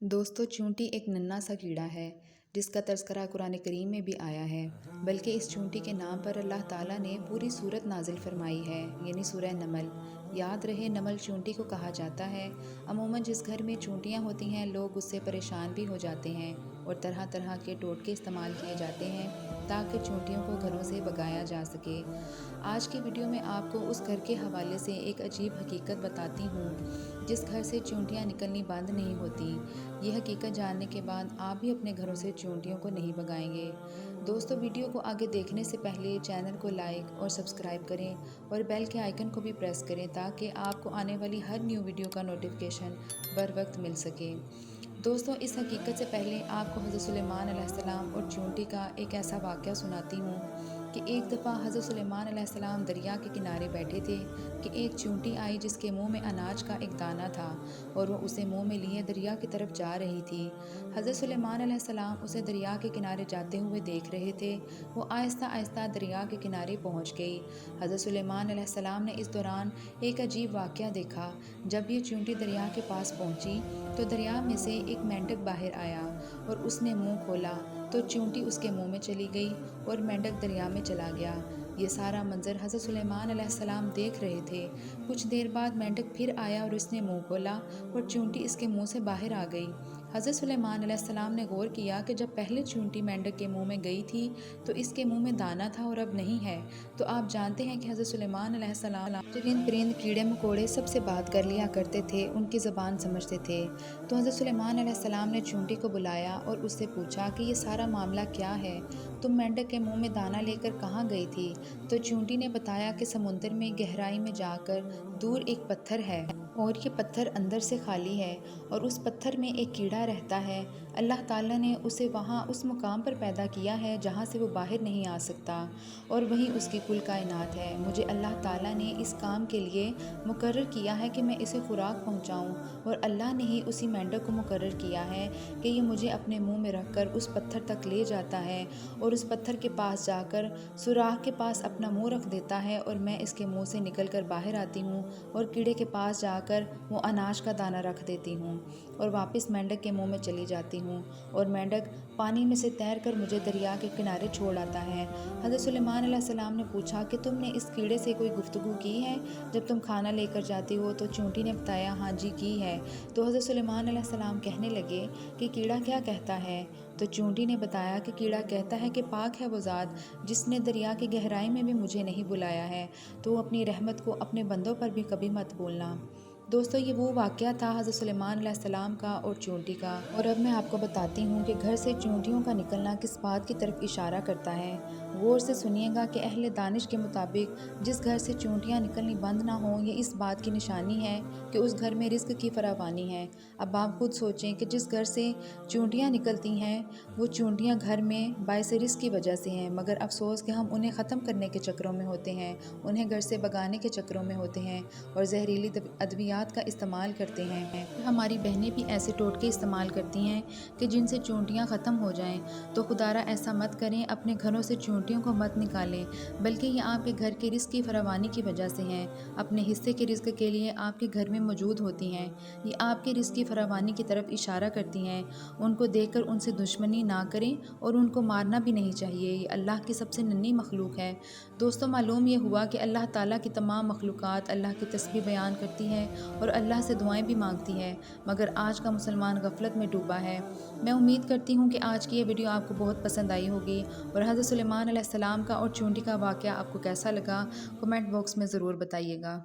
दोस्तों, चूंटी एक नन्हा सा कीड़ा है जिसका तज़किरा कुरान करीम में भी आया है। बल्कि इस चूंटी के नाम पर अल्लाह ताला ने पूरी सूरत नाजिल फरमाई है, यानी सूरह नमल। याद रहे, नमल चूंटी को कहा जाता है। अमूमन जिस घर में चूंटियाँ होती हैं, लोग उससे परेशान भी हो जाते हैं और तरह तरह के टोटके इस्तेमाल किए जाते हैं ताकि चूंटियों को घरों से भगाया जा सके। आज की वीडियो में आपको उस घर के हवाले से एक अजीब हकीकत बताती हूँ जिस घर से चूंटियाँ निकलनी बंद नहीं होती। ये हकीकत जानने के बाद आप भी अपने घरों से चूंटियों को नहीं भगाएंगे। दोस्तों, वीडियो को आगे देखने से पहले चैनल को लाइक और सब्सक्राइब करें और बेल के आइकन को भी प्रेस करें ताकि आपको आने वाली हर न्यू वीडियो का नोटिफिकेशन बर वक्त मिल सके। दोस्तों, इस हकीकत से पहले आपको हज़रत सुलेमान अलैहिस्सलाम और चूंटी का एक ऐसा वाक़या सुनाती हूँ कि एक दफ़ा हज़रत सुलेमान अलैहिस्सलाम दरिया के किनारे बैठे थे कि एक चूंटी आई जिसके मुंह में अनाज का एक दाना था और वो उसे मुंह में लिए दरिया की तरफ जा रही थी। हज़रत सुलेमान अलैहिस्सलाम उसे दरिया के किनारे जाते हुए देख रहे थे। वो आहिस्ता आहिस्ता दरिया के किनारे पहुँच गई। हज़रत सुलेमान अलैहिस्सलाम ने इस दौरान एक अजीब वाक़या देखा। जब ये चूंटी दरिया के पास पहुँची तो दरिया में से एक मेंढक बाहर आया और उसने मुंह खोला तो चूंटी उसके मुंह में चली गई और मेंढक दरिया में चला गया। ये सारा मंजर हज़रत सुलेमान अलैहिस्सलाम देख रहे थे। कुछ देर बाद मेंढक फिर आया और उसने मुंह खोला और चूंटी इसके मुंह से बाहर आ गई। हज़रत सुलेमान अलैहिस्सलाम ने गौर किया कि जब पहले चूंटी मेंढक के मुंह में गई थी तो इसके मुंह में दाना था और अब नहीं है। तो आप जानते हैं कि हज़रत सुलेमान अलैहिस्सलाम चरिंद परिंद कीड़े मकोड़े सबसे बात कर लिया करते थे, उनकी ज़बान समझते थे। तो हज़रत सुलेमान अलैहिस्सलाम ने चूंटी को बुलाया और उससे पूछा कि ये सारा मामला क्या है, तुम मेंढक के मुंह में दाना लेकर कहाँ गई थी? तो चूंटी ने बताया कि समुद्र में गहराई में जाकर दूर एक पत्थर है और ये पत्थर अंदर से खाली है और उस पत्थर में एक कीड़ा रहता है। अल्लाह ताला ने उसे वहाँ उस मुकाम पर पैदा किया है जहाँ से वो बाहर नहीं आ सकता और वहीं उसकी कुल कायनात है। मुझे अल्लाह ताला ने इस काम के लिए मुकर्रर किया है कि मैं इसे खुराक पहुँचाऊँ और अल्लाह ने ही उसी मेंढक को मुकर्रर किया है कि ये मुझे अपने मुंह में रखकर उस पत्थर तक ले जाता है और उस पत्थर के पास जाकर सुराख के पास अपना मुंह रख देता है और मैं इसके मुंह से निकल कर बाहर आती हूँ और कीड़े के पास जाकर वो अनाज का दाना रख देती हूँ और वापस मेंढक के मुंह में चली जाती हूँ और मेंढक पानी में से तैर कर मुझे दरिया के किनारे छोड़ आता है। हज़रत सुलेमान अलैहिस्सलाम ने पूछा कि तुमने इस कीड़े से कोई गुफ्तगू की है जब तुम खाना लेकर जाती हो? तो चूंटी ने बताया, हाँ जी की है। तो हज़रत सुलेमान अलैहिस्सलाम कहने लगे कि कीड़ा क्या कहता है? तो चूंटी ने बताया कि कीड़ा कहता है कि पाक है वो ज़ात जिसने दरिया की गहराई में भी मुझे नहीं बुलाया है, तो अपनी रहमत को अपने बंदों पर भी कभी मत भूलना। दोस्तों, ये वो वाक़या था हज़रत सुलेमान अलैहिस्सलाम का और चूंटी का। और अब मैं आपको बताती हूँ कि घर से चूंटियों का निकलना किस बात की तरफ इशारा करता है। गौर से सुनिएगा कि अहले दानिश के मुताबिक जिस घर से चूंटियाँ निकलनी बंद ना हों, ये इस बात की निशानी है कि उस घर में रिज़्क की फरावानी है। अब आप खुद सोचें कि जिस घर से चूंटियाँ निकलती हैं वो चूंटियाँ घर में बायस रिज़्क की वजह से हैं, मगर अफसोस कि हम उन्हें ख़त्म करने के चक्करों में होते हैं, उन्हें घर से भगाने के चक्करों में होते हैं और जहरीली अद्वियात का इस्तेमाल करते हैं। हमारी बहनें भी ऐसे टोटके इस्तेमाल करती हैं कि जिनसे चूंटियाँ ख़त्म हो जाएं। तो खुदारा ऐसा मत करें, अपने घरों से चूंटियों को मत निकालें, बल्कि ये आपके घर के रिज़्क की फरावानी की वजह से हैं। अपने हिस्से के रिज़्क के लिए आपके घर में मौजूद होती हैं। ये आपके रिज़्क की फरावानी की तरफ इशारा करती हैं। उनको देखकर उनसे दुश्मनी ना करें और उनको मारना भी नहीं चाहिए। ये अल्लाह की सबसे नन्ही मखलूक है। दोस्तों, मालूम ये हुआ कि अल्लाह ताला की तमाम मखलूक़ात अल्लाह की तस्बीह बयान करती है और अल्लाह से दुआएं भी मांगती है, मगर आज का मुसलमान गफलत में डूबा है। मैं उम्मीद करती हूँ कि आज की ये वीडियो आपको बहुत पसंद आई होगी और हज़रत सुलेमान अलैहिस्सलाम का और चूंटी का वाक़या आपको कैसा लगा, कमेंट बॉक्स में ज़रूर बताइएगा।